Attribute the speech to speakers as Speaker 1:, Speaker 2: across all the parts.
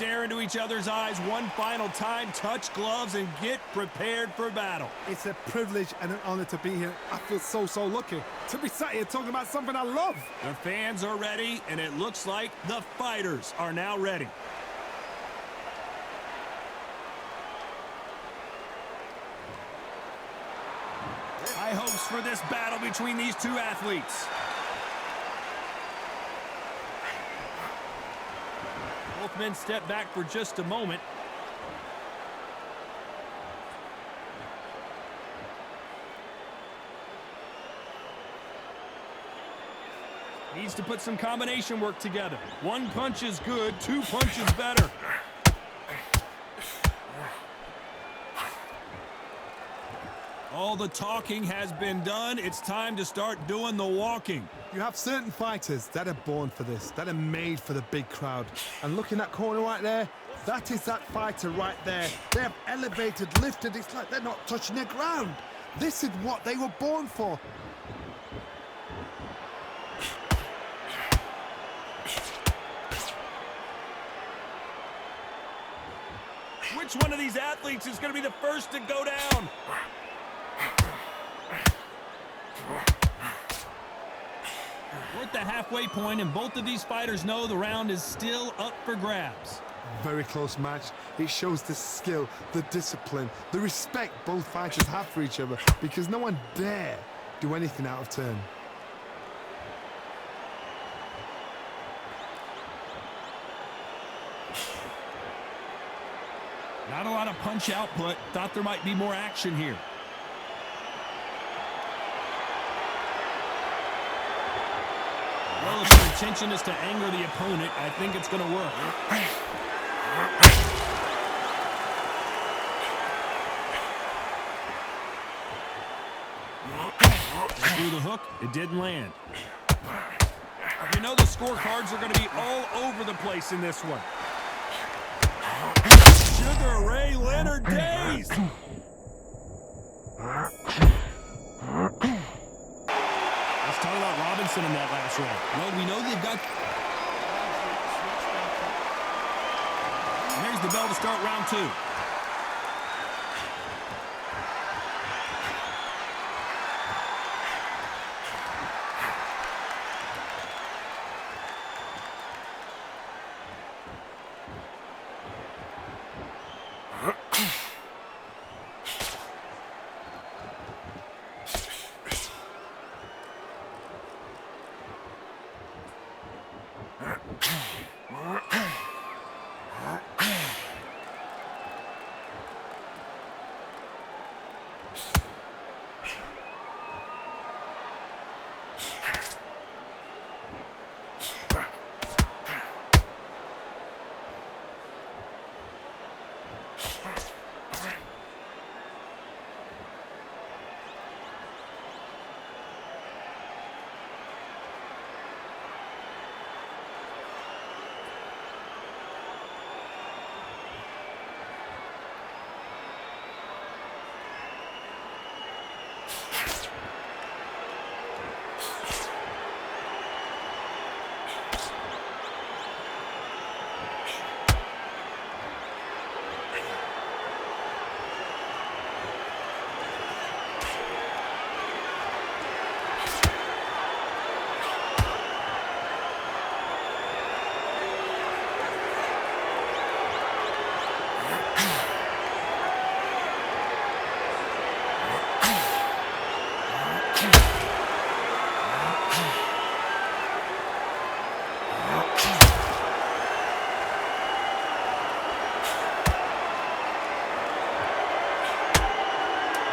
Speaker 1: stare into each other's eyes one final time, touch gloves, and get prepared for battle.
Speaker 2: It's a privilege and an honor to be here. I feel so lucky to be sat here talking about something I love.
Speaker 1: The fans are ready, and it looks like the fighters are now ready. High hopes for this battle between these two athletes. Both men step back for just a moment. Needs to put some combination work together. One punch is good, two punches better. All the talking has been done. It's time to start doing the walking.
Speaker 2: You have certain fighters that are born for this, that are made for the big crowd. And look in that corner right there, that is that fighter right there. They have elevated, lifted, it's like they're not touching the ground. This is what they were born for.
Speaker 1: Which one of these athletes is going to be the first to go down? We're at the halfway point, and both of these fighters know the round is still up for grabs.
Speaker 2: Very close match. It shows the skill, the discipline, the respect both fighters have for each other, because no one dare do anything out of turn.
Speaker 1: Not a lot of punch output. Thought there might be more action here. Well, if your intention is to anger the opponent, I think it's going to work. Through the hook, it didn't land. You know the scorecards are going to be all over the place in this one. Sugar Ray Leonard dazed. Let's talk about Robinson in that last round. Well, we know they've got... And here's the bell to start round two.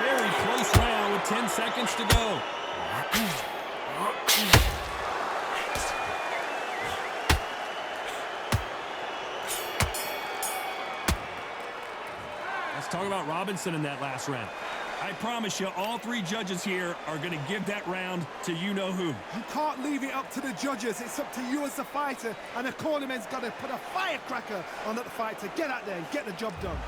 Speaker 1: Very close round with 10 seconds to go. Let's talk about Robinson in that last round. I promise you, all three judges here are going to give that round to you-know-who.
Speaker 2: You can't leave it up to the judges. It's up to you as the fighter, and the cornerman's got to put a firecracker on that fight to get out there and get the job done.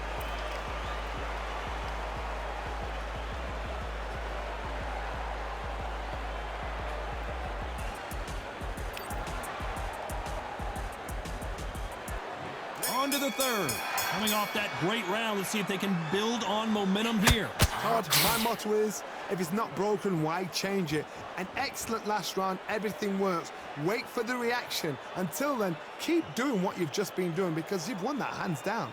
Speaker 1: into the third. Coming off that great round, let's see if they can build on momentum here.
Speaker 2: Todd, my motto is, if it's not broken, why change it? An excellent last round, everything works. Wait for the reaction. Until then, keep doing what you've just been doing because you've won that hands down.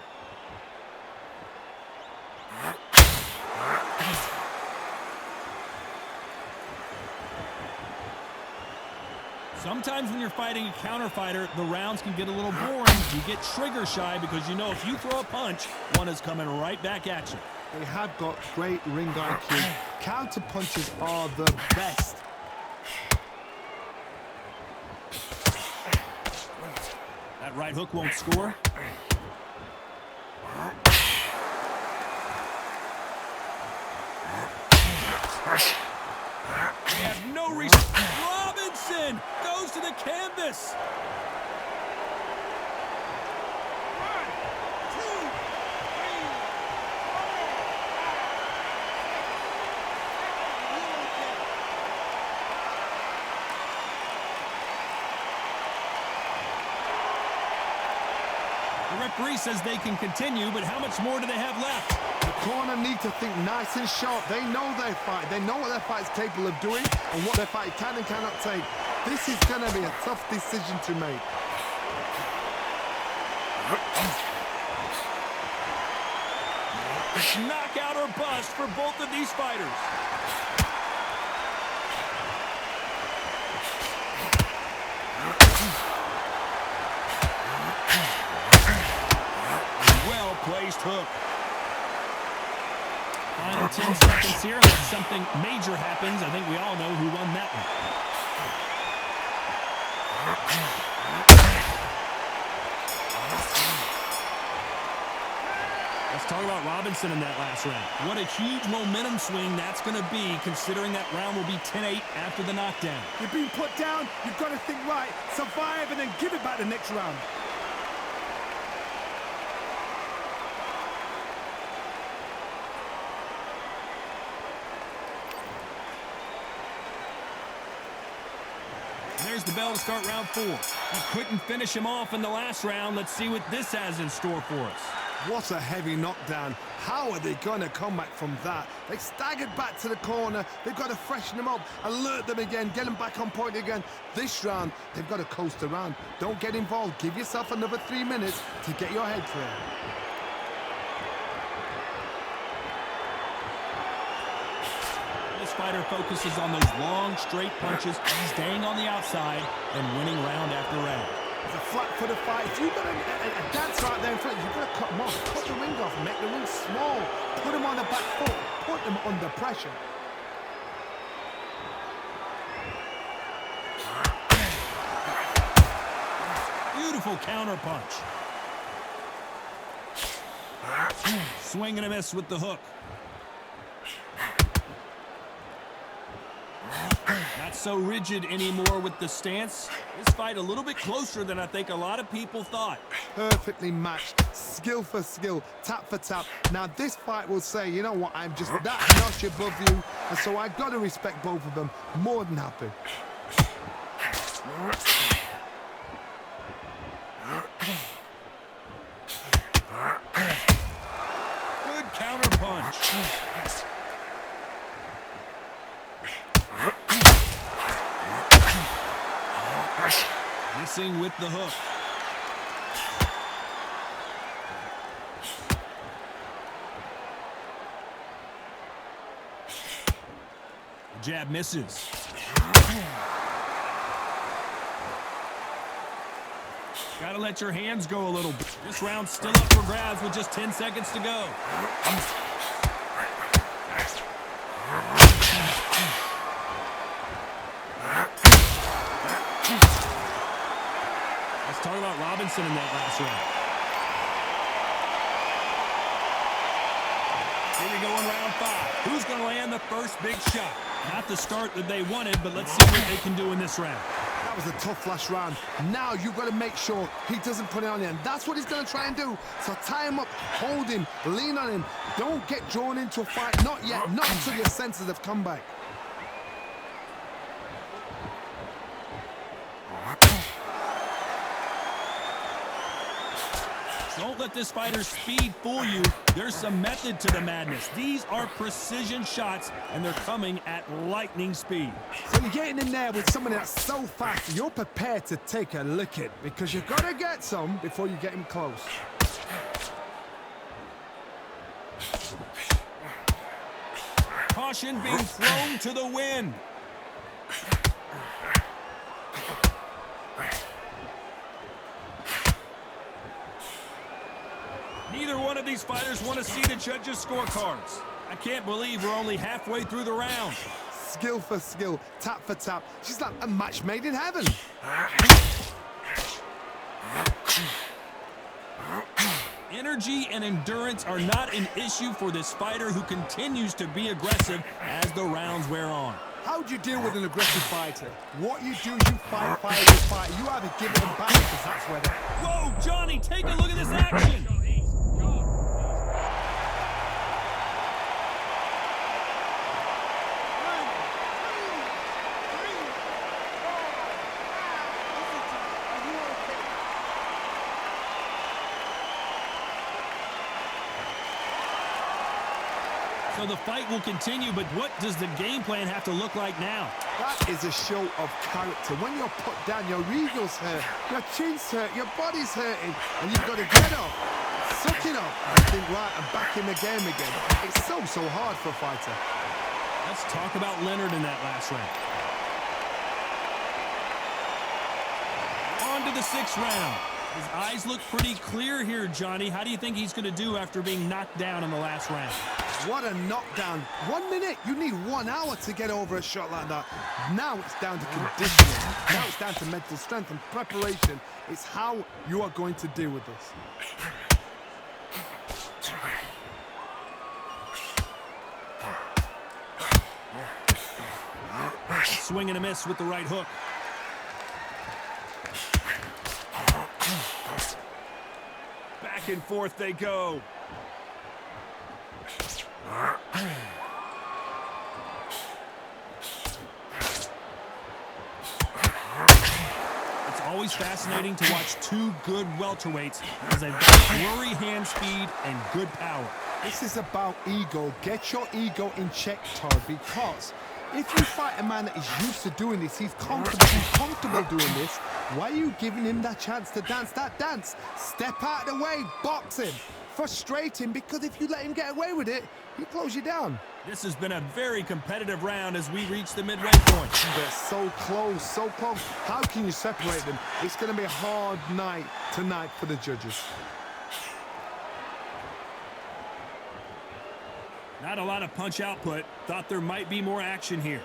Speaker 1: Sometimes when you're fighting a counter fighter, the rounds can get a little boring. You get trigger shy because you know if you throw a punch, one is coming right back at you.
Speaker 2: They have got great ring IQ. Counter punches are the best.
Speaker 1: That right hook won't score. They have no reason. Robinson goes to the canvas. The referee says they can continue, but how much more do they have left?
Speaker 2: The corner need to think nice and sharp. They know their fight. They know what their fight is capable of doing and what their fight can and cannot take. This is going to be a tough decision to make.
Speaker 1: Knockout or bust for both of these fighters. Well-placed hook. Final 10 seconds here. Unless something major happens, I think we all know who won that one. Let's talk about Robinson in that last round. What a huge momentum swing that's going to be, considering that round will be 10-8 after the knockdown.
Speaker 2: You've been put down. You've got to think right, survive, and then give it back the next round.
Speaker 1: There's the bell to start round 4. You couldn't finish him off in the last round. Let's see what this has in store for us.
Speaker 2: What a heavy knockdown. How are they going to come back from that? They staggered back to the corner. They've got to freshen them up, alert them again, get them back on point again. This round, they've got to coast around. Don't get involved. Give yourself another 3 minutes to get your head clear.
Speaker 1: This fighter focuses on those long, straight punches, staying on the outside, and winning round after round.
Speaker 2: It's a flat-footed fight. If you've got a dance right there in front, you've got to cut them off. Cut the ring off, make the ring small. Put them on the back foot. Put them under pressure.
Speaker 1: Beautiful counter punch. Swing and a miss with the hook. Not so rigid anymore with the stance. This fight a little bit closer than I think a lot of people thought.
Speaker 2: Perfectly matched, skill for skill, tap for tap. Now this fight will say, you know what, I'm just that notch above you, and so I've got to respect both of them. More than happy.
Speaker 1: Good counter punch. Missing with the hook. The jab misses. Gotta let your hands go a little bit. This round's still up for grabs with just 10 seconds to go. Let's talk about Robinson in that last round. Here we go in round 5. Who's going to land the first big shot? Not the start that they wanted, but let's see what they can do in this round.
Speaker 2: That was a tough last round. Now you've got to make sure he doesn't put it on you, and that's what he's going to try and do. So tie him up, hold him, lean on him. Don't get drawn into a fight. Not yet. Not until your senses have come back.
Speaker 1: It's Don't let this fighter's speed fool you. There's some method to the madness. These are precision shots, and they're coming at lightning speed.
Speaker 2: So you're getting in there with someone that's so fast, you're prepared to take a licking because you've got to get some before you get him close.
Speaker 1: Caution being thrown to the wind. Neither one of these fighters want to see the judges' scorecards. I can't believe we're only halfway through the round.
Speaker 2: Skill for skill, tap for tap. She's like a match made in heaven.
Speaker 1: Energy and endurance are not an issue for this fighter who continues to be aggressive as the rounds wear on.
Speaker 2: How do you deal with an aggressive fighter? What you do, you fight, you fight. You either give it them back because that's where they're...
Speaker 1: Whoa, Johnny, take a look at this action. So the fight will continue, but what does the game plan have to look like now?
Speaker 2: That is a show of character. When you're put down, your ego's hurt, your chin's hurt, your body's hurting, and you've got to get up, suck it up, and think, right, I'm back in the game again. It's so hard for a fighter.
Speaker 1: Let's talk about Leonard in that last round. On to the 6th round. His eyes look pretty clear here, Johnny. How do you think he's going to do after being knocked down in the last round?
Speaker 2: What a knockdown. 1 minute, you need 1 hour to get over a shot like that. Now it's down to conditioning. Now it's down to mental strength and preparation. It's how you are going to deal with this.
Speaker 1: Swing and a miss with the right hook. Back and forth they go. It's always fascinating to watch two good welterweights as they've got flurry hand speed and good power.
Speaker 2: This is about ego. Get your ego in check, Todd, because if you fight a man that is used to doing this, he's comfortable doing this, why are you giving him that chance to dance that dance? Step out of the way, box him, frustrate him, because if you let him get away with it, he'll close you down.
Speaker 1: This has been a very competitive round as we reach the midway point.
Speaker 2: They're so close, so close. How can you separate them? It's going to be a hard night tonight for the judges.
Speaker 1: Not a lot of punch output. Thought there might be more action here.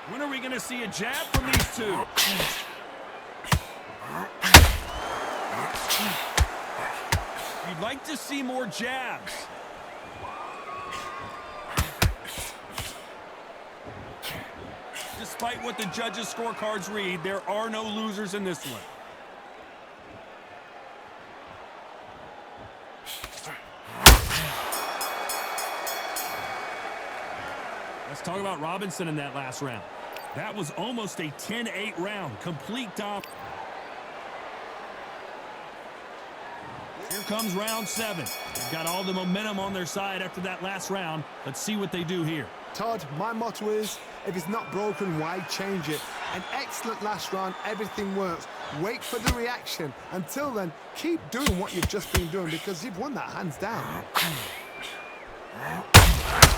Speaker 1: When are we going to see a jab from these two? You'd like to see more jabs. Despite what the judges' scorecards read, there are no losers in this one. Let's talk about Robinson in that last round. That was almost a 10-8 round, complete dom. Here comes round 7. They've got all the momentum on their side after that last round. Let's see what they do here.
Speaker 2: Todd, my motto is, if it's not broken, why change it? An excellent last round, everything works. Wait for the reaction. Until then, keep doing what you've just been doing because you've won that hands down.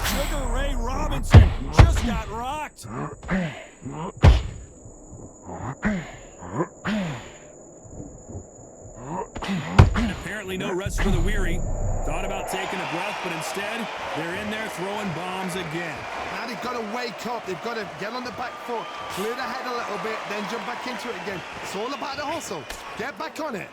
Speaker 1: Sugar Ray Robinson just got rocked. And apparently no rest for the weary. Thought about taking a breath, but instead, they're in there throwing bombs again.
Speaker 2: Now they've got to wake up. They've got to get on the back foot, clear the head a little bit, then jump back into it again. It's all about the hustle. Get back on it.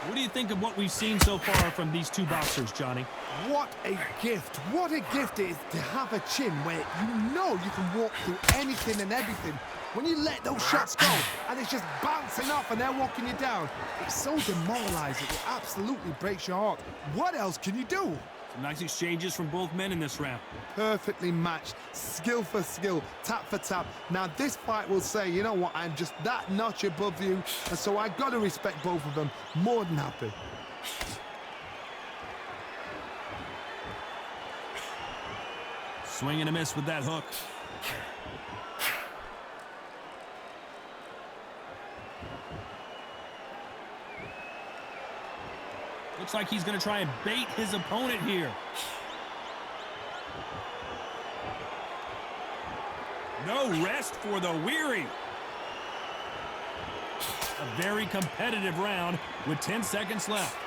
Speaker 1: What What do you think of what we've seen so far from these two boxers, Johnny?
Speaker 2: What a gift. What a gift it is to have a chin where you know you can walk through anything and everything. When you let those shots go and it's just bouncing off and they're walking you down, it's so demoralizing. It absolutely breaks your heart. What else can you do?
Speaker 1: Some nice exchanges from both men in this round.
Speaker 2: Perfectly matched, skill for skill, tap for tap. Now this fight will say, you know what, I'm just that notch above you, and so I gotta respect both of them. More than happy.
Speaker 1: Swing and a miss with that hook. Looks like he's going to try and bait his opponent here. No rest for the weary. A very competitive round with 10 seconds left.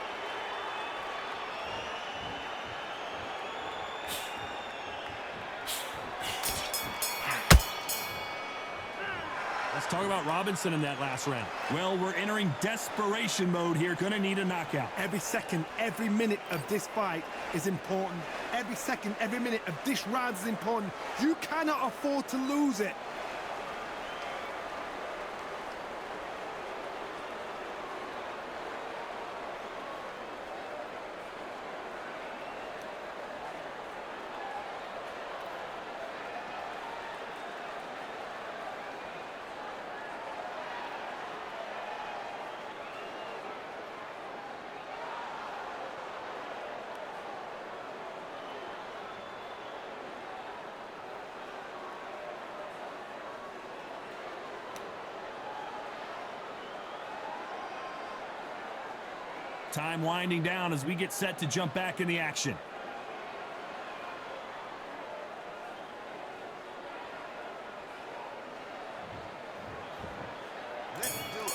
Speaker 1: Let's talk about Robinson in that last round. Well, we're entering desperation mode here. Gonna need a knockout.
Speaker 2: Every second, every minute of this fight is important. Every second, every minute of this round is important. You cannot afford to lose it.
Speaker 1: Time winding down as we get set to jump back in the action.
Speaker 2: Let's do it.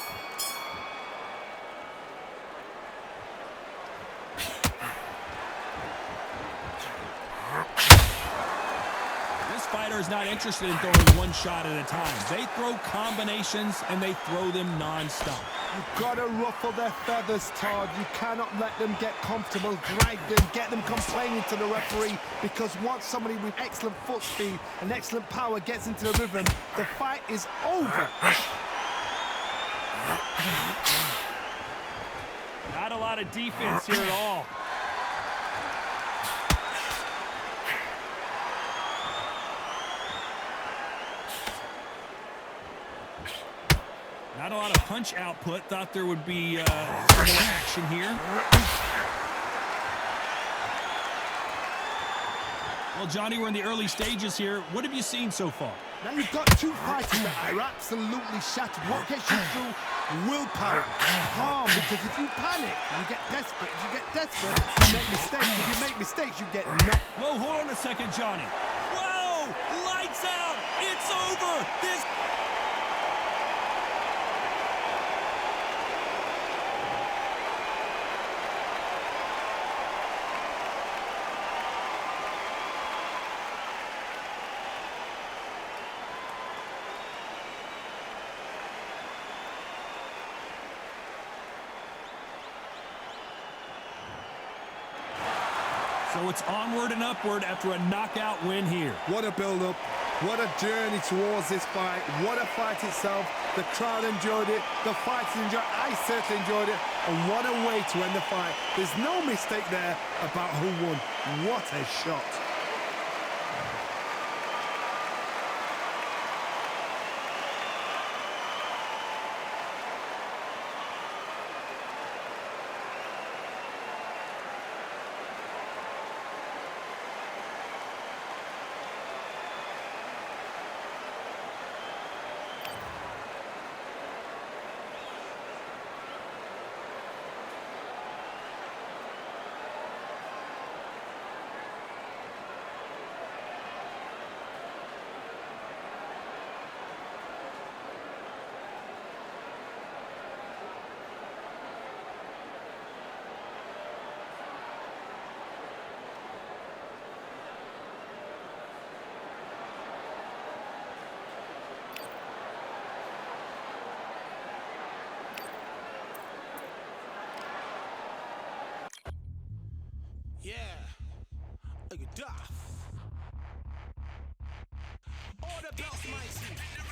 Speaker 1: This fighter is not interested in throwing one shot at a time. They throw combinations and they throw them non-stop.
Speaker 2: You've got to ruffle their feathers, Todd. You cannot let them get comfortable, drag them, get them complaining to the referee, because once somebody with excellent foot speed and excellent power gets into the rhythm, the fight is over.
Speaker 1: Not a lot of defense here at all. Not a lot of punch output. Thought there would be some more action here. Well, Johnny, we're in the early stages here. What have you seen so far?
Speaker 2: Now you've got two fighters that are absolutely shattered. What gets you through? Willpower, calm, because if you panic, you get desperate. If you get desperate, you make mistakes. If you make mistakes, you get knocked.
Speaker 1: Whoa, hold on a second, Johnny. Whoa! Lights out! It's over! This... So it's onward and upward after a knockout win here.
Speaker 2: What a build-up. What a journey towards this fight. What a fight itself. The crowd enjoyed it. The fighters enjoyed it. I certainly enjoyed it. And what a way to end the fight. There's no mistake there about who won. What a shot.
Speaker 3: Duff. All the belts, mighty.